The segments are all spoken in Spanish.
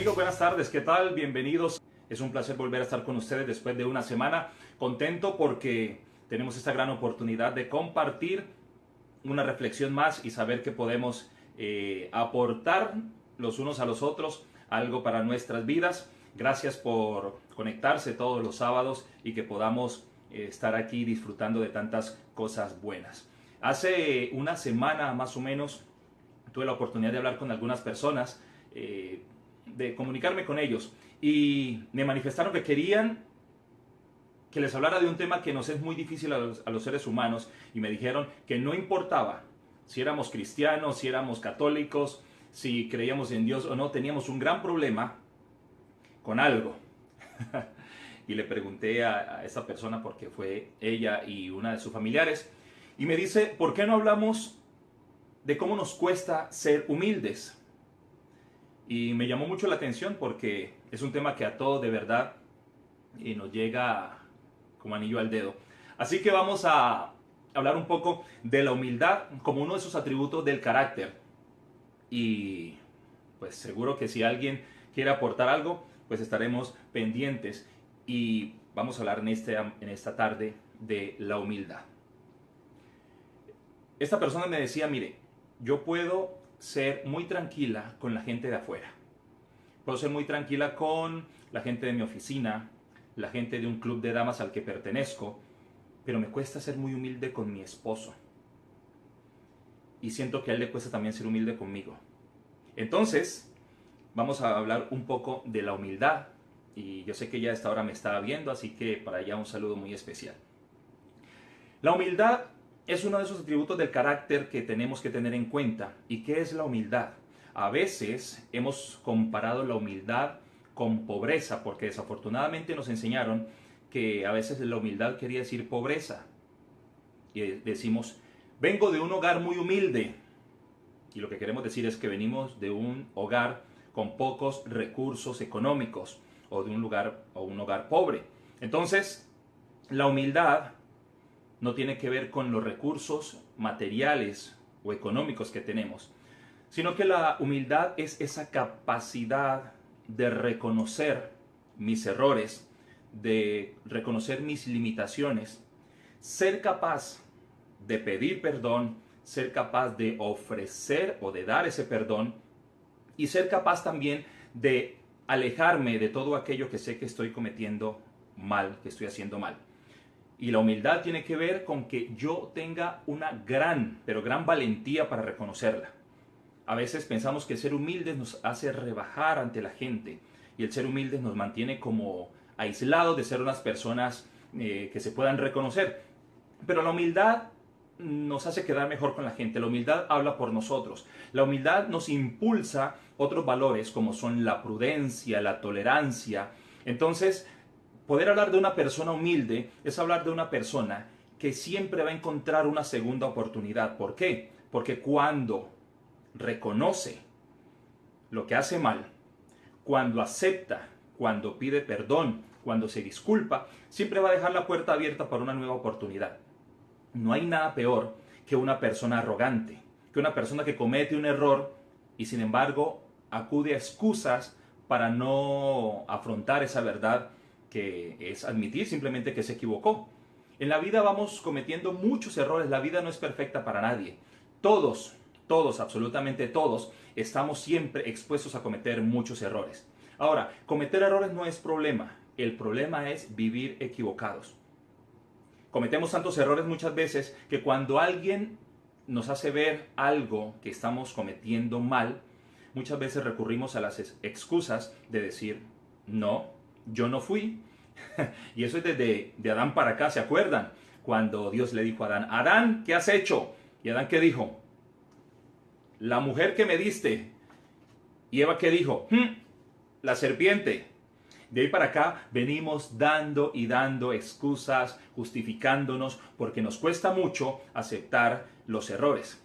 Amigos, buenas tardes, ¿qué tal? Bienvenidos. Es un placer volver a estar con ustedes después de una semana. Contento porque tenemos esta gran oportunidad de compartir una reflexión más y saber que podemos aportar los unos a los otros algo para nuestras vidas. Gracias por conectarse todos los sábados y que podamos estar aquí disfrutando de tantas cosas buenas. Hace una semana más o menos tuve la oportunidad de hablar con algunas personas, de comunicarme con ellos, y me manifestaron que querían que les hablara de un tema que nos es muy difícil a los seres humanos, y me dijeron que no importaba si éramos cristianos, si éramos católicos, si creíamos en Dios o no, teníamos un gran problema con algo. Y le pregunté a esa persona, porque fue ella y una de sus familiares, y me dice, ¿por qué no hablamos de cómo nos cuesta ser humildes? Y me llamó mucho la atención porque es un tema que a todos de verdad nos llega como anillo al dedo. Así que vamos a hablar un poco de la humildad como uno de esos atributos del carácter. Y pues seguro que si alguien quiere aportar algo, pues estaremos pendientes. Y vamos a hablar en esta tarde de la humildad. Esta persona me decía, mire, yo puedo ser muy tranquila con la gente de afuera. Puedo ser muy tranquila con la gente de mi oficina, la gente de un club de damas al que pertenezco, pero me cuesta ser muy humilde con mi esposo. Y siento que a él le cuesta también ser humilde conmigo. Entonces, vamos a hablar un poco de la humildad. Y yo sé que ella a esta hora me está viendo, así que para ella un saludo muy especial. La humildad es uno de esos atributos del carácter que tenemos que tener en cuenta. ¿Y qué es la humildad? A veces hemos comparado la humildad con pobreza, porque desafortunadamente nos enseñaron que a veces la humildad quería decir pobreza. Y decimos, vengo de un hogar muy humilde. Y lo que queremos decir es que venimos de un hogar con pocos recursos económicos, o de un hogar pobre. Entonces, la humildad no tiene que ver con los recursos materiales o económicos que tenemos, sino que la humildad es esa capacidad de reconocer mis errores, de reconocer mis limitaciones, ser capaz de pedir perdón, ser capaz de ofrecer o de dar ese perdón, y ser capaz también de alejarme de todo aquello que sé que estoy cometiendo mal, que estoy haciendo mal. Y la humildad tiene que ver con que yo tenga una gran, pero gran valentía para reconocerla. A veces pensamos que el ser humildes nos hace rebajar ante la gente, y el ser humildes nos mantiene como aislados de ser unas personas que se puedan reconocer. Pero la humildad nos hace quedar mejor con la gente. La humildad habla por nosotros. La humildad nos impulsa otros valores como son la prudencia, la tolerancia. Entonces, poder hablar de una persona humilde es hablar de una persona que siempre va a encontrar una segunda oportunidad. ¿Por qué? Porque cuando reconoce lo que hace mal, cuando acepta, cuando pide perdón, cuando se disculpa, siempre va a dejar la puerta abierta para una nueva oportunidad. No hay nada peor que una persona arrogante, que una persona que comete un error y sin embargo acude a excusas para no afrontar esa verdad, que es admitir simplemente que se equivocó. En la vida vamos cometiendo muchos errores, la vida no es perfecta para nadie. Todos, absolutamente todos, estamos siempre expuestos a cometer muchos errores. Ahora, cometer errores no es problema, el problema es vivir equivocados. Cometemos tantos errores muchas veces que cuando alguien nos hace ver algo que estamos cometiendo mal, muchas veces recurrimos a las excusas de decir, no, yo no fui. Y eso es desde de Adán para acá, ¿se acuerdan? Cuando Dios le dijo a Adán, Adán, ¿qué has hecho? Y Adán, ¿qué dijo? La mujer que me diste. Y Eva, ¿qué dijo? La serpiente. De ahí para acá venimos dando y dando excusas, justificándonos, porque nos cuesta mucho aceptar los errores.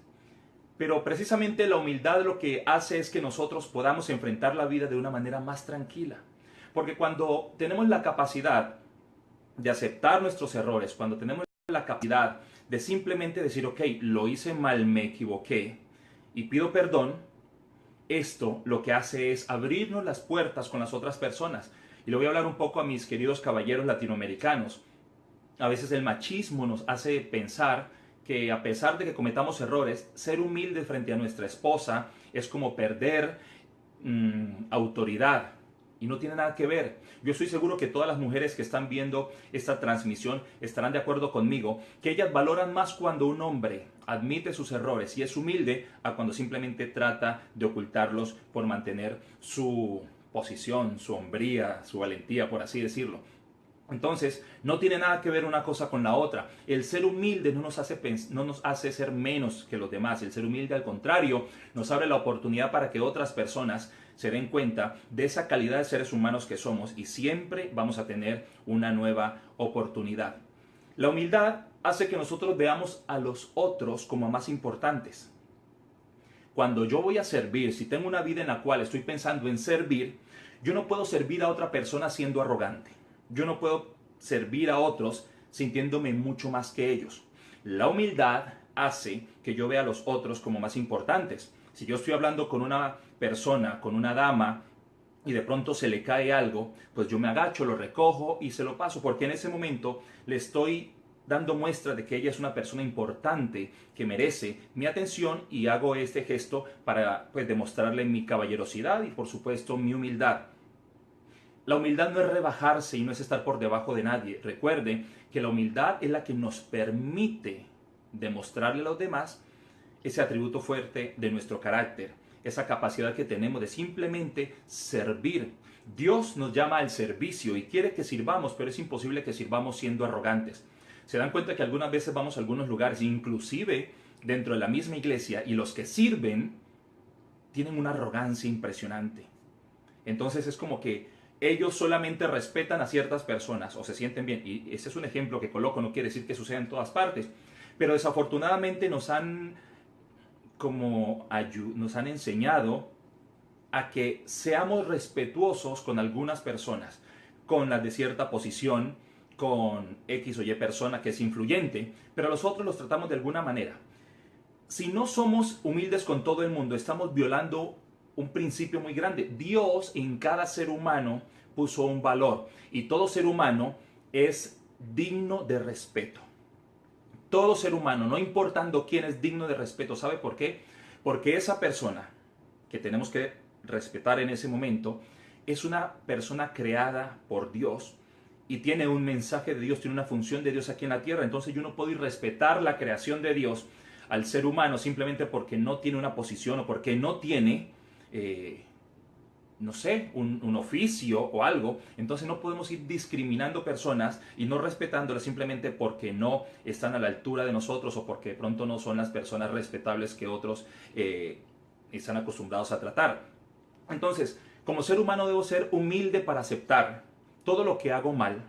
Pero precisamente la humildad lo que hace es que nosotros podamos enfrentar la vida de una manera más tranquila. Porque cuando tenemos la capacidad de aceptar nuestros errores, cuando tenemos la capacidad de simplemente decir, ok, lo hice mal, me equivoqué y pido perdón, Esto lo que hace es abrirnos las puertas con las otras personas. Y le voy a hablar un poco a mis queridos caballeros latinoamericanos. A veces el machismo nos hace pensar que a pesar de que cometamos errores, ser humilde frente a nuestra esposa es como perder autoridad. Y no tiene nada que ver. Yo estoy seguro que todas las mujeres que están viendo esta transmisión estarán de acuerdo conmigo, que ellas valoran más cuando un hombre admite sus errores y es humilde a cuando simplemente trata de ocultarlos por mantener su posición, su hombría, su valentía, por así decirlo. Entonces, no tiene nada que ver una cosa con la otra. El ser humilde no nos hace ser menos que los demás. El ser humilde, al contrario, nos abre la oportunidad para que otras personas se den cuenta de esa calidad de seres humanos que somos y siempre vamos a tener una nueva oportunidad. La humildad hace que nosotros veamos a los otros como más importantes. Cuando yo voy a servir, si tengo una vida en la cual estoy pensando en servir, yo no puedo servir a otra persona siendo arrogante. Yo no puedo servir a otros sintiéndome mucho más que ellos. La humildad hace que yo vea a los otros como más importantes. Si yo estoy hablando con una persona, con una dama, y de pronto se le cae algo, pues yo me agacho, lo recojo y se lo paso, porque en ese momento le estoy dando muestra de que ella es una persona importante, que merece mi atención, y hago este gesto para pues demostrarle mi caballerosidad y por supuesto mi humildad. La humildad no es rebajarse y no es estar por debajo de nadie. Recuerde que la humildad es la que nos permite demostrarle a los demás ese atributo fuerte de nuestro carácter, esa capacidad que tenemos de simplemente servir. Dios nos llama al servicio y quiere que sirvamos, pero es imposible que sirvamos siendo arrogantes. Se dan cuenta que algunas veces vamos a algunos lugares, inclusive dentro de la misma iglesia, y los que sirven tienen una arrogancia impresionante. Entonces es como que ellos solamente respetan a ciertas personas o se sienten bien. Y ese es un ejemplo que coloco, no quiere decir que suceda en todas partes. Pero desafortunadamente nos han enseñado a que seamos respetuosos con algunas personas, con las de cierta posición, con X o Y persona que es influyente, pero a los otros los tratamos de alguna manera. Si no somos humildes con todo el mundo, estamos violando un principio muy grande. Dios en cada ser humano puso un valor y todo ser humano es digno de respeto. Todo ser humano, no importando quién, es digno de respeto. ¿Sabe por qué? Porque esa persona que tenemos que respetar en ese momento es una persona creada por Dios y tiene un mensaje de Dios, tiene una función de Dios aquí en la tierra. Entonces yo no puedo ir respetar la creación de Dios al ser humano simplemente porque no tiene una posición o porque no tiene no sé, un oficio o algo. Entonces no podemos ir discriminando personas y no respetándolas simplemente porque no están a la altura de nosotros o porque de pronto no son las personas respetables que otros están acostumbrados a tratar. Entonces, como ser humano debo ser humilde para aceptar todo lo que hago mal,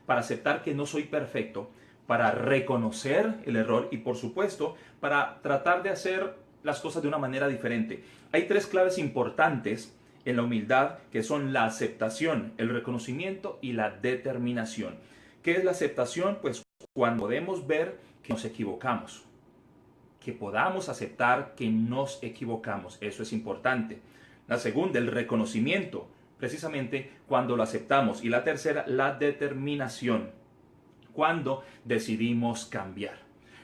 para aceptar que no soy perfecto, para reconocer el error y por supuesto para tratar de hacer las cosas de una manera diferente. Hay tres claves importantes en la humildad que son la aceptación, el reconocimiento y la determinación. ¿Qué es la aceptación? Pues cuando podemos ver que nos equivocamos, que podamos aceptar que nos equivocamos, eso es importante. La segunda, el reconocimiento, precisamente cuando lo aceptamos. Y la tercera, la determinación, cuando decidimos cambiar.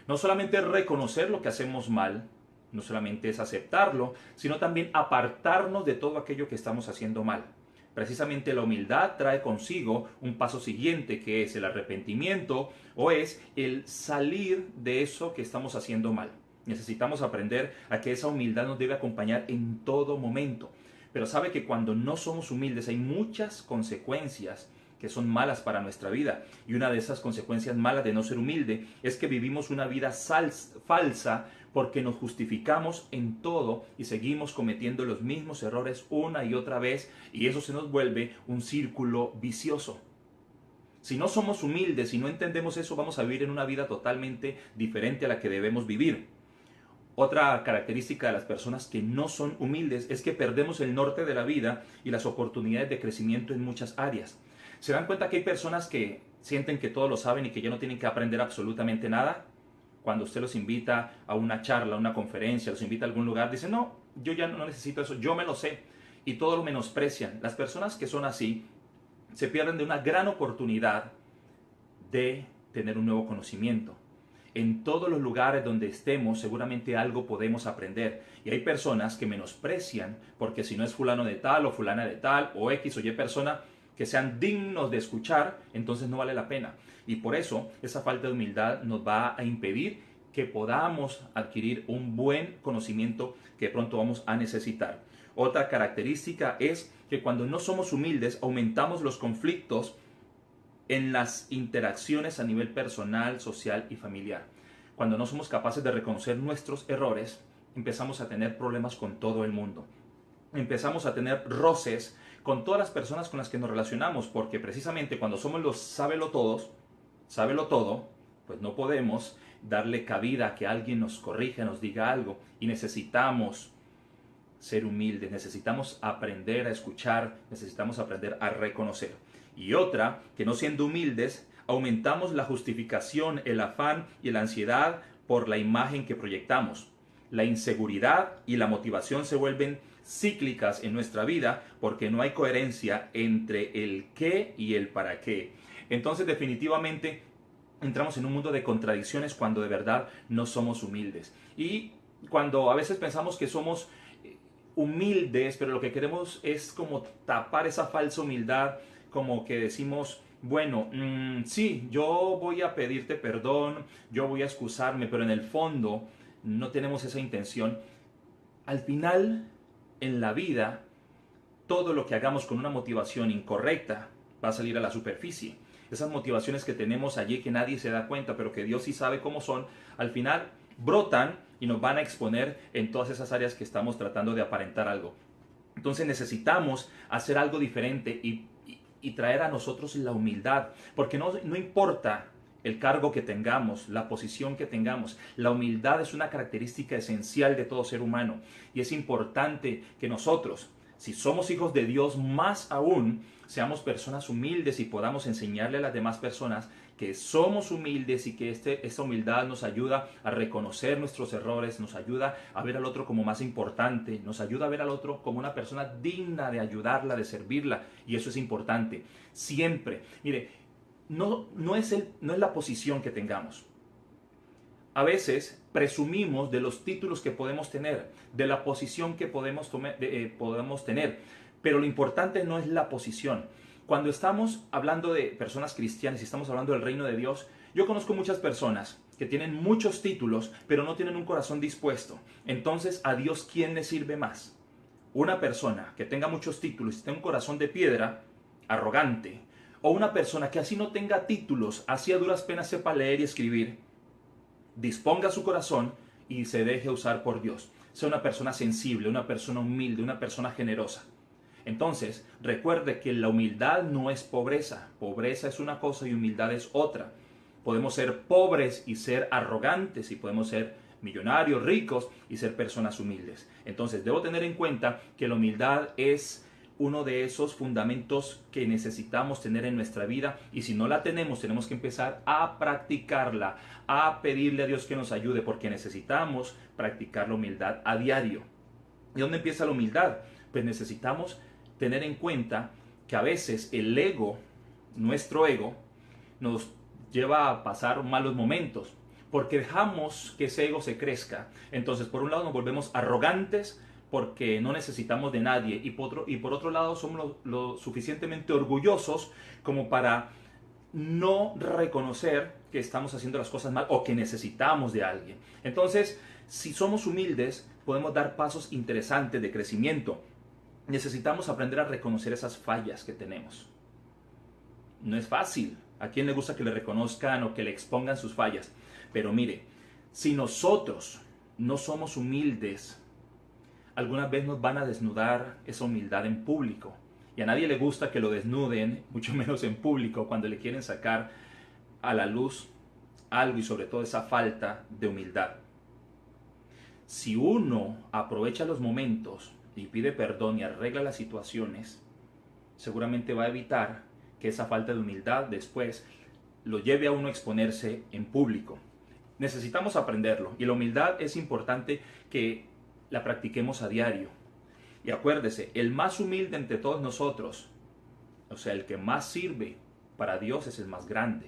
No solamente reconocer lo que hacemos mal, no solamente es aceptarlo, sino también apartarnos de todo aquello que estamos haciendo mal. Precisamente la humildad trae consigo un paso siguiente, que es el arrepentimiento o es el salir de eso que estamos haciendo mal. Necesitamos aprender a que esa humildad nos debe acompañar en todo momento. Pero sabe que cuando no somos humildes hay muchas consecuencias que son malas para nuestra vida. Y una de esas consecuencias malas de no ser humilde es que vivimos una vida falsa porque nos justificamos en todo y seguimos cometiendo los mismos errores una y otra vez, y eso se nos vuelve un círculo vicioso. Si no somos humildes, si no entendemos eso, vamos a vivir en una vida totalmente diferente a la que debemos vivir. Otra característica de las personas que no son humildes es que perdemos el norte de la vida y las oportunidades de crecimiento en muchas áreas. ¿Se dan cuenta que hay personas que sienten que todo lo saben y que ya no tienen que aprender absolutamente nada? cuando usted los invita a una charla, a una conferencia, los invita a algún lugar, dicen, no, yo ya no necesito eso, yo me lo sé. Y todo lo menosprecian. Las personas que son así se pierden de una gran oportunidad de tener un nuevo conocimiento. En todos los lugares donde estemos, seguramente algo podemos aprender. Y hay personas que menosprecian, porque si no es fulano de tal o fulana de tal, o X o Y persona, que sean dignos de escuchar, entonces no vale la pena. Y por eso esa falta de humildad nos va a impedir que podamos adquirir un buen conocimiento que pronto vamos a necesitar. Otra característica es que cuando no somos humildes, aumentamos los conflictos en las interacciones a nivel personal, social y familiar. Cuando no somos capaces de reconocer nuestros errores, empezamos a tener problemas con todo el mundo. Empezamos a tener roces con todas las personas con las que nos relacionamos, porque precisamente cuando somos los sábelo todo, pues no podemos darle cabida a que alguien nos corrija, nos diga algo, y necesitamos ser humildes, necesitamos aprender a escuchar, necesitamos aprender a reconocer. Y otra, que no siendo humildes, aumentamos la justificación, el afán y la ansiedad por la imagen que proyectamos. La inseguridad y la motivación se vuelven cíclicas en nuestra vida porque no hay coherencia entre el qué y el para qué. Entonces definitivamente entramos en un mundo de contradicciones cuando de verdad no somos humildes. Y cuando a veces pensamos que somos humildes, pero lo que queremos es como tapar esa falsa humildad, como que decimos, bueno, sí, yo voy a pedirte perdón, yo voy a excusarme, pero en el fondo no tenemos esa intención. Al final, en la vida, todo lo que hagamos con una motivación incorrecta va a salir a la superficie. Esas motivaciones que tenemos allí que nadie se da cuenta, pero que Dios sí sabe cómo son, al final brotan y nos van a exponer en todas esas áreas que estamos tratando de aparentar algo. Entonces necesitamos hacer algo diferente y traer a nosotros la humildad, porque no importa el cargo que tengamos, la posición que tengamos, la humildad es una característica esencial de todo ser humano y es importante que nosotros, si somos hijos de Dios, más aún seamos personas humildes y podamos enseñarle a las demás personas que somos humildes y que esta humildad nos ayuda a reconocer nuestros errores, nos ayuda a ver al otro como más importante, nos ayuda a ver al otro como una persona digna de ayudarla, de servirla, y eso es importante. Siempre, mire, no es la posición que tengamos. A veces presumimos de los títulos que podemos tener, de la posición que podemos tener, pero lo importante no es la posición. Cuando estamos hablando de personas cristianas y estamos hablando del reino de Dios, yo conozco muchas personas que tienen muchos títulos, pero no tienen un corazón dispuesto. Entonces, ¿a Dios quién le sirve más? Una persona que tenga muchos títulos y tenga un corazón de piedra, arrogante, o una persona que así no tenga títulos, así a duras penas sepa leer y escribir, disponga su corazón y se deje usar por Dios. Sea una persona sensible, una persona humilde, una persona generosa. Entonces, recuerde que la humildad no es pobreza. Pobreza es una cosa y humildad es otra. Podemos ser pobres y ser arrogantes, y podemos ser millonarios, ricos y ser personas humildes. Entonces, debo tener en cuenta que la humildad es uno de esos fundamentos que necesitamos tener en nuestra vida, y si no la tenemos, tenemos que empezar a practicarla, a pedirle a Dios que nos ayude, porque necesitamos practicar la humildad a diario. ¿Y dónde empieza la humildad? Pues necesitamos tener en cuenta que a veces el ego, nuestro ego, nos lleva a pasar malos momentos, porque dejamos que ese ego se crezca. Entonces, por un lado nos volvemos arrogantes porque no necesitamos de nadie, y por otro lado somos lo suficientemente orgullosos como para no reconocer que estamos haciendo las cosas mal o que necesitamos de alguien. Entonces, si somos humildes, podemos dar pasos interesantes de crecimiento. Necesitamos aprender a reconocer esas fallas que tenemos. No es fácil. ¿A quién le gusta que le reconozcan o que le expongan sus fallas? Pero mire, si nosotros no somos humildes, alguna vez nos van a desnudar esa humildad en público. Y a nadie le gusta que lo desnuden, mucho menos en público, cuando le quieren sacar a la luz algo, y sobre todo esa falta de humildad. Si uno aprovecha los momentos y pide perdón y arregla las situaciones, seguramente va a evitar que esa falta de humildad después lo lleve a uno a exponerse en público. Necesitamos aprenderlo y la humildad es importante que la practiquemos a diario. Y acuérdese, el más humilde entre todos nosotros, o sea, el que más sirve para Dios es el más grande.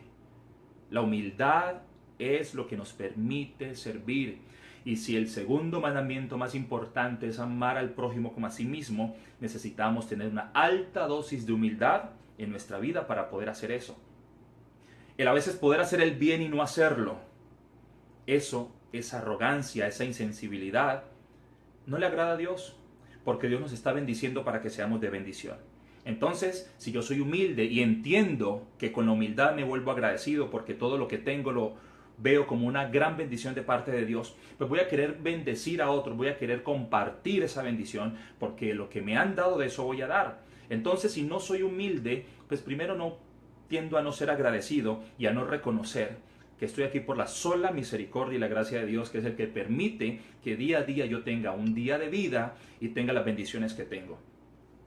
La humildad es lo que nos permite servir. Y si el segundo mandamiento más importante es amar al prójimo como a sí mismo, necesitamos tener una alta dosis de humildad en nuestra vida para poder hacer eso. El a veces poder hacer el bien y no hacerlo, eso, esa arrogancia, esa insensibilidad, no le agrada a Dios, porque Dios nos está bendiciendo para que seamos de bendición. Entonces, si yo soy humilde y entiendo que con la humildad me vuelvo agradecido porque todo lo que tengo lo veo como una gran bendición de parte de Dios, pues voy a querer bendecir a otros, voy a querer compartir esa bendición porque lo que me han dado de eso voy a dar. Entonces, si no soy humilde, pues primero no tiendo a no ser agradecido y a no reconocer que estoy aquí por la sola misericordia y la gracia de Dios, que es el que permite que día a día yo tenga un día de vida y tenga las bendiciones que tengo.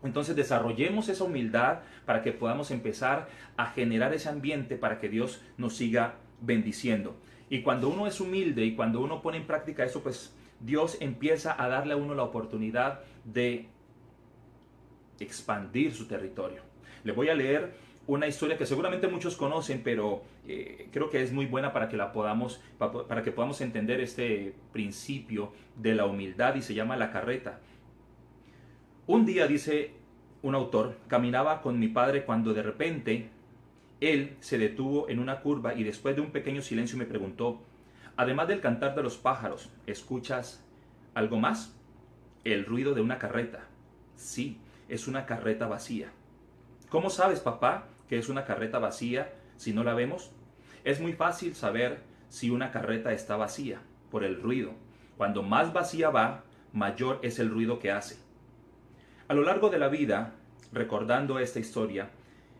Entonces desarrollemos esa humildad para que podamos empezar a generar ese ambiente para que Dios nos siga bendiciendo. Y cuando uno es humilde y cuando uno pone en práctica eso, pues Dios empieza a darle a uno la oportunidad de expandir su territorio. Le voy a leer una historia que seguramente muchos conocen, pero creo que es muy buena para que para que podamos entender este principio de la humildad, y se llama La Carreta. Un día, dice un autor, caminaba con mi padre cuando de repente él se detuvo en una curva y después de un pequeño silencio me preguntó: además del cantar de los pájaros, ¿escuchas algo más? El ruido de una carreta. Sí, es una carreta vacía. ¿Cómo sabes, papá, que es una carreta vacía si no la vemos? Es muy fácil saber si una carreta está vacía, por el ruido. Cuando más vacía va, mayor es el ruido que hace. A lo largo de la vida, recordando esta historia,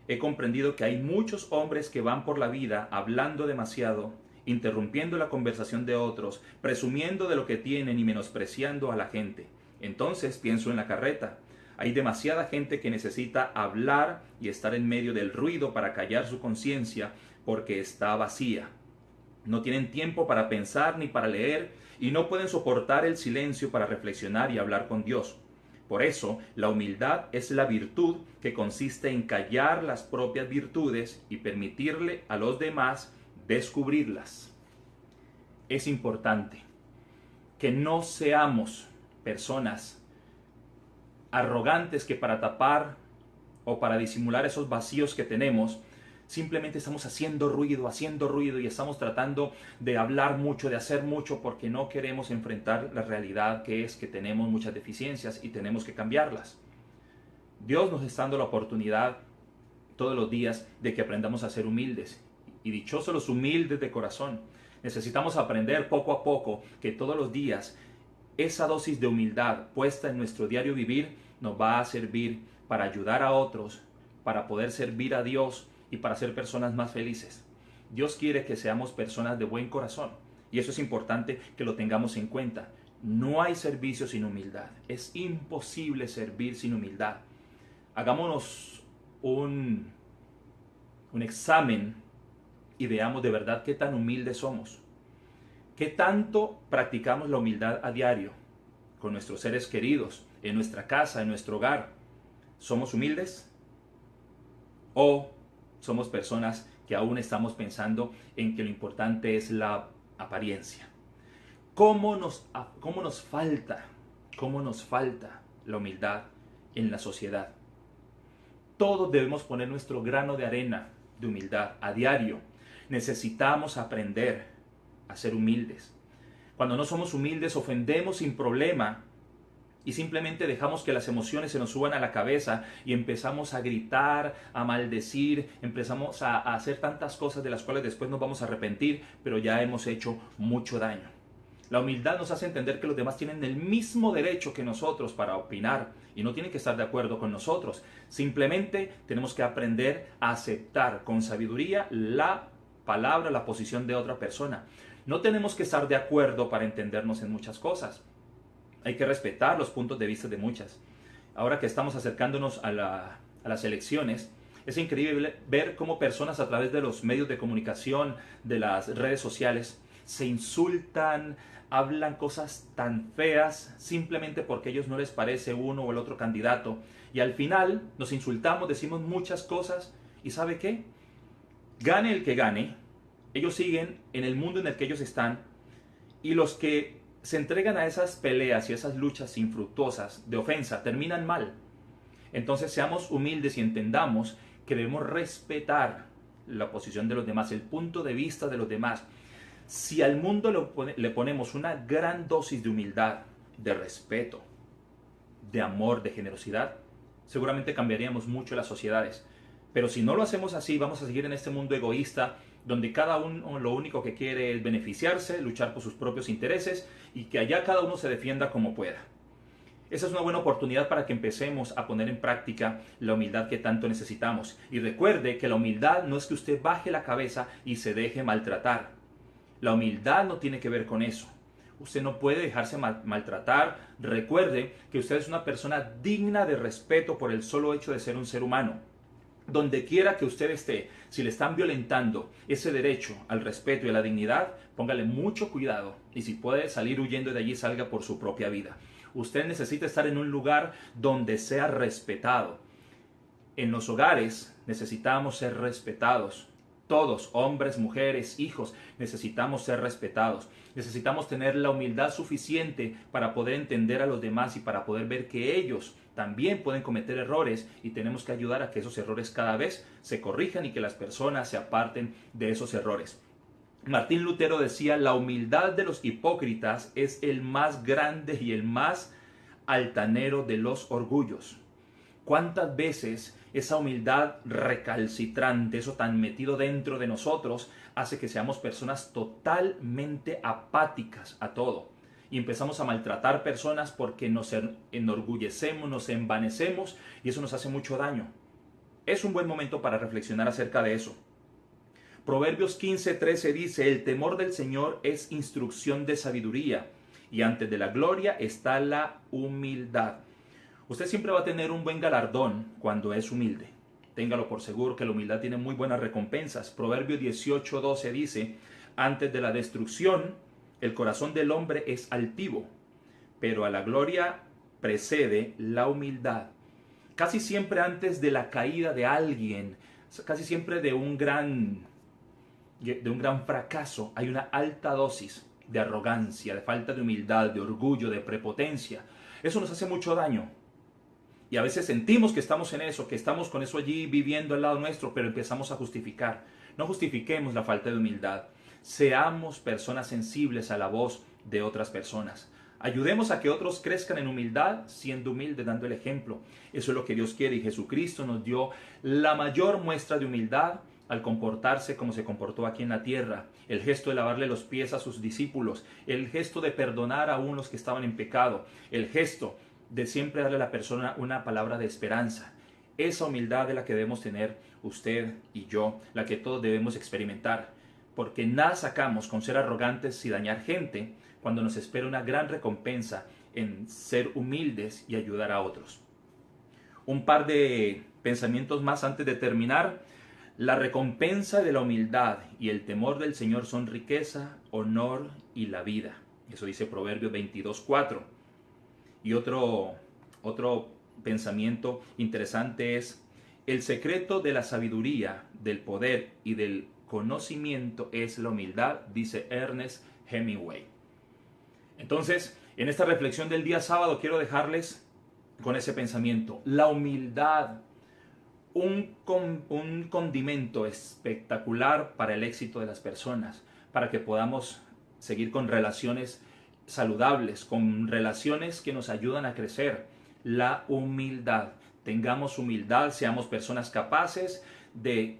he comprendido que hay muchos hombres que van por la vida hablando demasiado, interrumpiendo la conversación de otros, presumiendo de lo que tienen y menospreciando a la gente. Entonces pienso en la carreta. Hay demasiada gente que necesita hablar y estar en medio del ruido para callar su conciencia porque está vacía. No tienen tiempo para pensar ni para leer y no pueden soportar el silencio para reflexionar y hablar con Dios. Por eso, la humildad es la virtud que consiste en callar las propias virtudes y permitirle a los demás descubrirlas. Es importante que no seamos personas arrogantes que para tapar o para disimular esos vacíos que tenemos, simplemente estamos haciendo ruido y estamos tratando de hablar mucho, de hacer mucho porque no queremos enfrentar la realidad que es que tenemos muchas deficiencias y tenemos que cambiarlas. Dios nos está dando la oportunidad todos los días de que aprendamos a ser humildes, y dichosos los humildes de corazón. Necesitamos aprender poco a poco que todos los días esa dosis de humildad puesta en nuestro diario vivir nos va a servir para ayudar a otros, para poder servir a Dios y para ser personas más felices. Dios quiere que seamos personas de buen corazón y eso es importante que lo tengamos en cuenta. No hay servicio sin humildad. Es imposible servir sin humildad. Hagámonos un examen y veamos de verdad qué tan humildes somos. ¿Qué tanto practicamos la humildad a diario con nuestros seres queridos, en nuestra casa, en nuestro hogar? ¿Somos humildes? ¿O somos personas que aún estamos pensando en que lo importante es la apariencia? ¿Cómo nos falta la humildad en la sociedad? Todos debemos poner nuestro grano de arena de humildad a diario. Necesitamos aprender a ser humildes. Cuando no somos humildes, ofendemos sin problema y simplemente dejamos que las emociones se nos suban a la cabeza y empezamos a gritar, a maldecir, empezamos a hacer tantas cosas de las cuales después nos vamos a arrepentir, pero ya hemos hecho mucho daño. La humildad nos hace entender que los demás tienen el mismo derecho que nosotros para opinar y no tienen que estar de acuerdo con nosotros. Simplemente tenemos que aprender a aceptar con sabiduría la palabra, la posición de otra persona. No tenemos que estar de acuerdo para entendernos en muchas cosas. Hay que respetar los puntos de vista de muchas. Ahora que estamos acercándonos a las elecciones, es increíble ver cómo personas a través de los medios de comunicación, de las redes sociales, se insultan, hablan cosas tan feas simplemente porque a ellos no les parece uno o el otro candidato. Y al final nos insultamos, decimos muchas cosas y ¿sabe qué? Gane el que gane, ellos siguen en el mundo en el que ellos están, y los que se entregan a esas peleas y esas luchas infructuosas de ofensa terminan mal. Entonces seamos humildes y entendamos que debemos respetar la posición de los demás, el punto de vista de los demás. Si al mundo le ponemos una gran dosis de humildad, de respeto, de amor, de generosidad, seguramente cambiaríamos mucho las sociedades. Pero si no lo hacemos así, vamos a seguir en este mundo egoísta, donde cada uno lo único que quiere es beneficiarse, luchar por sus propios intereses y que allá cada uno se defienda como pueda. Esa es una buena oportunidad para que empecemos a poner en práctica la humildad que tanto necesitamos. Y recuerde que la humildad no es que usted baje la cabeza y se deje maltratar. La humildad no tiene que ver con eso. Usted no puede dejarse maltratar. Recuerde que usted es una persona digna de respeto por el solo hecho de ser un ser humano. Donde quiera que usted esté, si le están violentando ese derecho al respeto y a la dignidad, póngale mucho cuidado y si puede salir huyendo de allí, salga por su propia vida. Usted necesita estar en un lugar donde sea respetado. En los hogares necesitamos ser respetados. Todos, hombres, mujeres, hijos, necesitamos ser respetados. Necesitamos tener la humildad suficiente para poder entender a los demás y para poder ver que ellos también pueden cometer errores y tenemos que ayudar a que esos errores cada vez se corrijan y que las personas se aparten de esos errores. Martín Lutero decía, la humildad de los hipócritas es el más grande y el más altanero de los orgullos. ¿Cuántas veces esa humildad recalcitrante, eso tan metido dentro de nosotros, hace que seamos personas totalmente apáticas a todo? Y empezamos a maltratar personas porque nos enorgullecemos, nos envanecemos y eso nos hace mucho daño. Es un buen momento para reflexionar acerca de eso. Proverbios 15:13 dice, el temor del Señor es instrucción de sabiduría y antes de la gloria está la humildad. Usted siempre va a tener un buen galardón cuando es humilde. Téngalo por seguro que la humildad tiene muy buenas recompensas. Proverbios 18:12 dice, antes de la destrucción, el corazón del hombre es altivo, pero a la gloria precede la humildad. Casi siempre antes de la caída de alguien, casi siempre de un gran fracaso, hay una alta dosis de arrogancia, de falta de humildad, de orgullo, de prepotencia. Eso nos hace mucho daño. Y a veces sentimos que estamos en eso, que estamos con eso allí viviendo al lado nuestro, pero empezamos a justificar. No justifiquemos la falta de humildad. Seamos personas sensibles a la voz de otras personas. Ayudemos a que otros crezcan en humildad, siendo humildes, dando el ejemplo. Eso es lo que Dios quiere y Jesucristo nos dio la mayor muestra de humildad al comportarse como se comportó aquí en la tierra. El gesto de lavarle los pies a sus discípulos, el gesto de perdonar a unos que estaban en pecado, el gesto de siempre darle a la persona una palabra de esperanza. Esa humildad es la que debemos tener usted y yo, la que todos debemos experimentar. Porque nada sacamos con ser arrogantes y dañar gente cuando nos espera una gran recompensa en ser humildes y ayudar a otros. Un par de pensamientos más antes de terminar. La recompensa de la humildad y el temor del Señor son riqueza, honor y la vida. Eso dice Proverbios 22:4. Y otro pensamiento interesante es, el secreto de la sabiduría, del poder y del conocimiento es la humildad, dice Ernest Hemingway. Entonces, en esta reflexión del día sábado quiero dejarles con ese pensamiento. La humildad, un condimento espectacular para el éxito de las personas, para que podamos seguir con relaciones saludables, con relaciones que nos ayudan a crecer. La humildad. Tengamos humildad, seamos personas capaces de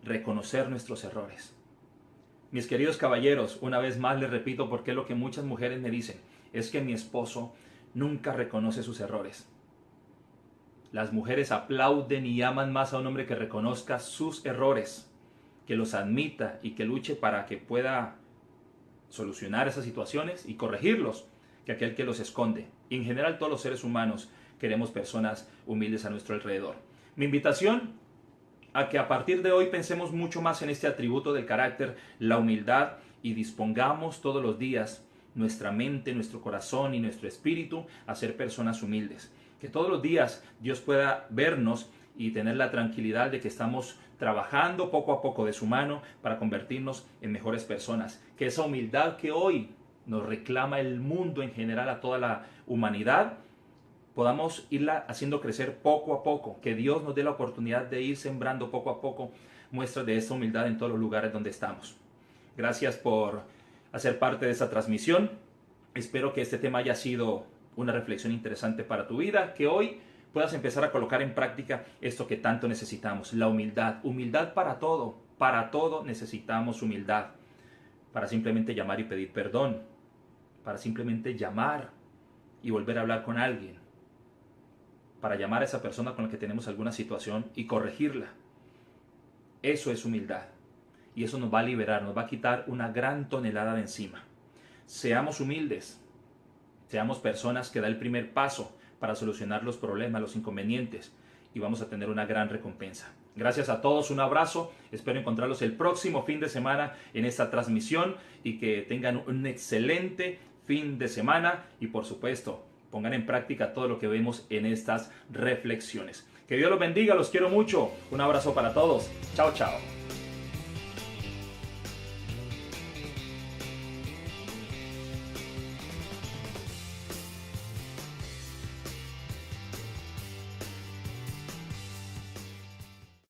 reconocer nuestros errores. Mis queridos caballeros, una vez más les repito porque es lo que muchas mujeres me dicen, es que mi esposo nunca reconoce sus errores. Las mujeres aplauden y aman más a un hombre que reconozca sus errores, que los admita y que luche para que pueda solucionar esas situaciones y corregirlos, que aquel que los esconde. Y en general todos los seres humanos queremos personas humildes a nuestro alrededor. Mi invitación a que a partir de hoy pensemos mucho más en este atributo del carácter, la humildad, y dispongamos todos los días nuestra mente, nuestro corazón y nuestro espíritu a ser personas humildes. Que todos los días Dios pueda vernos y tener la tranquilidad de que estamos trabajando poco a poco de su mano para convertirnos en mejores personas. Que esa humildad que hoy nos reclama el mundo en general, a toda la humanidad, podamos irla haciendo crecer poco a poco. Que Dios nos dé la oportunidad de ir sembrando poco a poco muestras de esta humildad en todos los lugares donde estamos. Gracias por hacer parte de esta transmisión. Espero que este tema haya sido una reflexión interesante para tu vida, que hoy puedas empezar a colocar en práctica esto que tanto necesitamos, la humildad. Humildad para todo necesitamos humildad. Para simplemente llamar y pedir perdón, para simplemente llamar y volver a hablar con alguien, para llamar a esa persona con la que tenemos alguna situación y corregirla. Eso es humildad. Y eso nos va a liberar, nos va a quitar una gran tonelada de encima. Seamos humildes, seamos personas que dan el primer paso para solucionar los problemas, los inconvenientes, y vamos a tener una gran recompensa. Gracias a todos, un abrazo, espero encontrarlos el próximo fin de semana en esta transmisión y que tengan un excelente fin de semana y por supuesto pongan en práctica todo lo que vemos en estas reflexiones. Que Dios los bendiga, los quiero mucho, un abrazo para todos, chao chao.